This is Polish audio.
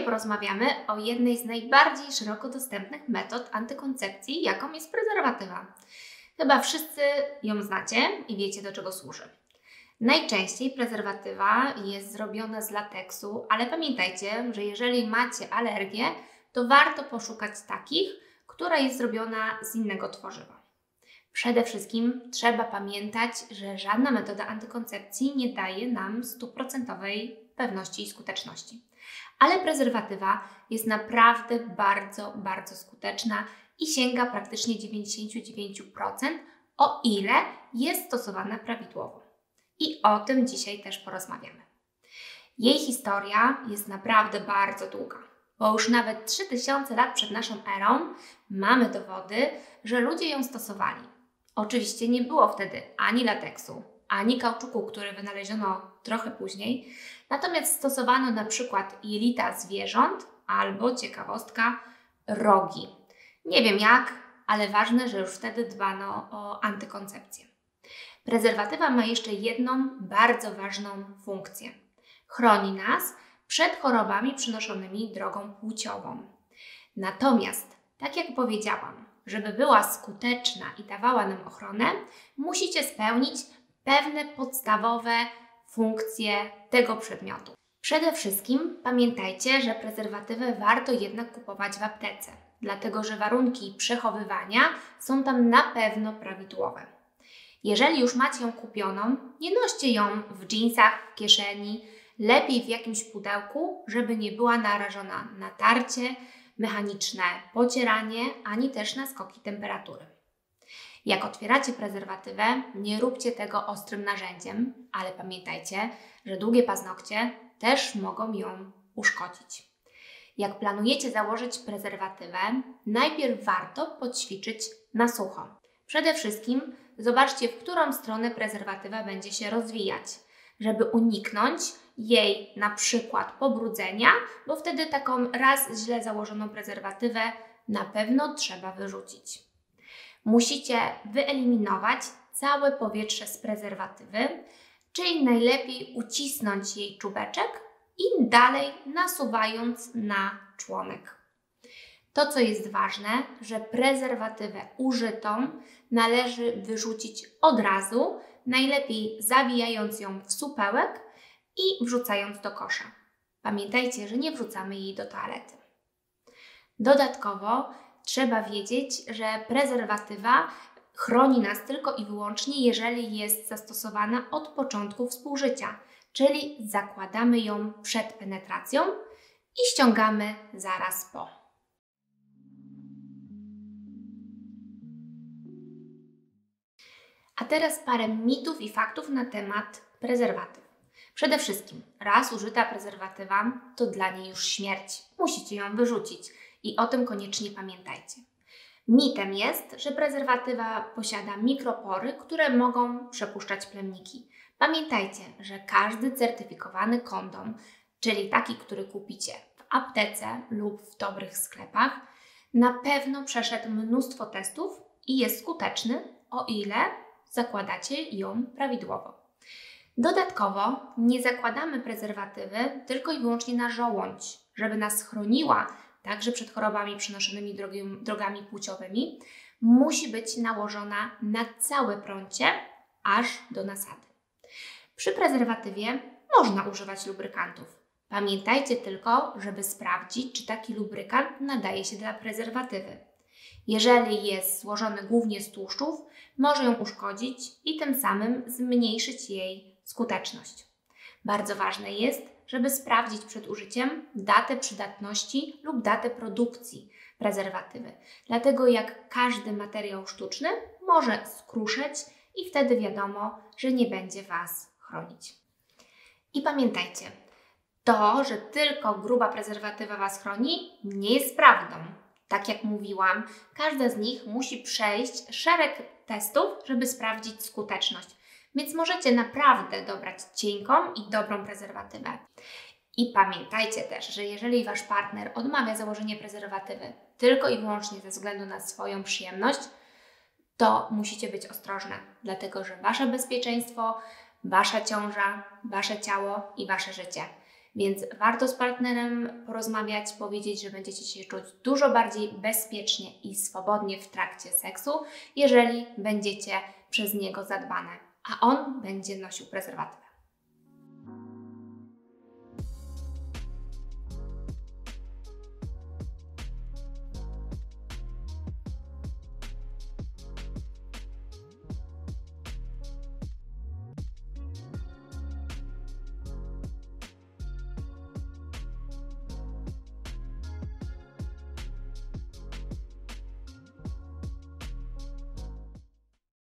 Dzisiaj porozmawiamy o jednej z najbardziej szeroko dostępnych metod antykoncepcji, jaką jest prezerwatywa. Chyba wszyscy ją znacie i wiecie, do czego służy. Najczęściej prezerwatywa jest zrobiona z lateksu, ale pamiętajcie, że jeżeli macie alergię, to warto poszukać takich, która jest zrobiona z innego tworzywa. Przede wszystkim trzeba pamiętać, że żadna metoda antykoncepcji nie daje nam 100% pewności i skuteczności. Ale prezerwatywa jest naprawdę bardzo skuteczna i sięga praktycznie 99%, o ile jest stosowana prawidłowo. I o tym dzisiaj też porozmawiamy. Jej historia jest naprawdę bardzo długa, bo już nawet 3000 lat przed naszą erą mamy dowody, że ludzie ją stosowali. Oczywiście nie było wtedy ani lateksu, ani kauczuku, który wynaleziono trochę później, natomiast stosowano na przykład jelita zwierząt albo, ciekawostka, rogi. Nie wiem jak, ale ważne, że już wtedy dbano o antykoncepcję. Prezerwatywa ma jeszcze jedną bardzo ważną funkcję. Chroni nas przed chorobami przenoszonymi drogą płciową. Natomiast, tak jak powiedziałam, żeby była skuteczna i dawała nam ochronę, musicie spełnić pewne podstawowe funkcje tego przedmiotu. Przede wszystkim pamiętajcie, że prezerwatywę warto jednak kupować w aptece, dlatego że warunki przechowywania są tam na pewno prawidłowe. Jeżeli już macie ją kupioną, nie noście ją w dżinsach, w kieszeni, lepiej w jakimś pudełku, żeby nie była narażona na tarcie, mechaniczne pocieranie, ani też na skoki temperatury. Jak otwieracie prezerwatywę, nie róbcie tego ostrym narzędziem, ale pamiętajcie, że długie paznokcie też mogą ją uszkodzić. Jak planujecie założyć prezerwatywę, najpierw warto poćwiczyć na sucho. Przede wszystkim zobaczcie, w którą stronę prezerwatywa będzie się rozwijać, żeby uniknąć jej na przykład pobrudzenia, bo wtedy taką raz źle założoną prezerwatywę na pewno trzeba wyrzucić. Musicie wyeliminować całe powietrze z prezerwatywy, czyli najlepiej ucisnąć jej czubeczek i dalej nasuwając na członek. To, co jest ważne, że prezerwatywę użytą należy wyrzucić od razu, najlepiej zawijając ją w supełek i wrzucając do kosza. Pamiętajcie, że nie wrzucamy jej do toalety. Dodatkowo trzeba wiedzieć, że prezerwatywa chroni nas tylko i wyłącznie, jeżeli jest zastosowana od początku współżycia, czyli zakładamy ją przed penetracją i ściągamy zaraz po. A teraz parę mitów i faktów na temat prezerwatyw. Przede wszystkim, raz użyta prezerwatywa to dla niej już śmierć. Musicie ją wyrzucić i o tym koniecznie pamiętajcie. Mitem jest, że prezerwatywa posiada mikropory, które mogą przepuszczać plemniki. Pamiętajcie, że każdy certyfikowany kondom, czyli taki, który kupicie w aptece lub w dobrych sklepach, na pewno przeszedł mnóstwo testów i jest skuteczny, o ile zakładacie ją prawidłowo. Dodatkowo nie zakładamy prezerwatywy tylko i wyłącznie na żołądź, żeby nas chroniła także przed chorobami przenoszonymi drogami płciowymi. Musi być nałożona na całe prącie, aż do nasady. Przy prezerwatywie można używać lubrykantów. Pamiętajcie tylko, żeby sprawdzić, czy taki lubrykant nadaje się dla prezerwatywy. Jeżeli jest złożony głównie z tłuszczów, może ją uszkodzić i tym samym zmniejszyć jej skuteczność. Bardzo ważne jest, żeby sprawdzić przed użyciem datę przydatności lub datę produkcji prezerwatywy. Dlatego jak każdy materiał sztuczny może skruszeć i wtedy wiadomo, że nie będzie Was chronić. I pamiętajcie, to, że tylko gruba prezerwatywa Was chroni, nie jest prawdą. Tak jak mówiłam, każda z nich musi przejść szereg testów, żeby sprawdzić skuteczność. Więc możecie naprawdę dobrać cienką i dobrą prezerwatywę. I pamiętajcie też, że jeżeli Wasz partner odmawia założenia prezerwatywy tylko i wyłącznie ze względu na swoją przyjemność, to musicie być ostrożne, dlatego że Wasze bezpieczeństwo, Wasza ciąża, Wasze ciało i Wasze życie. Więc warto z partnerem porozmawiać, powiedzieć, że będziecie się czuć dużo bardziej bezpiecznie i swobodnie w trakcie seksu, jeżeli będziecie przez niego zadbane, a on będzie nosił prezerwatyw.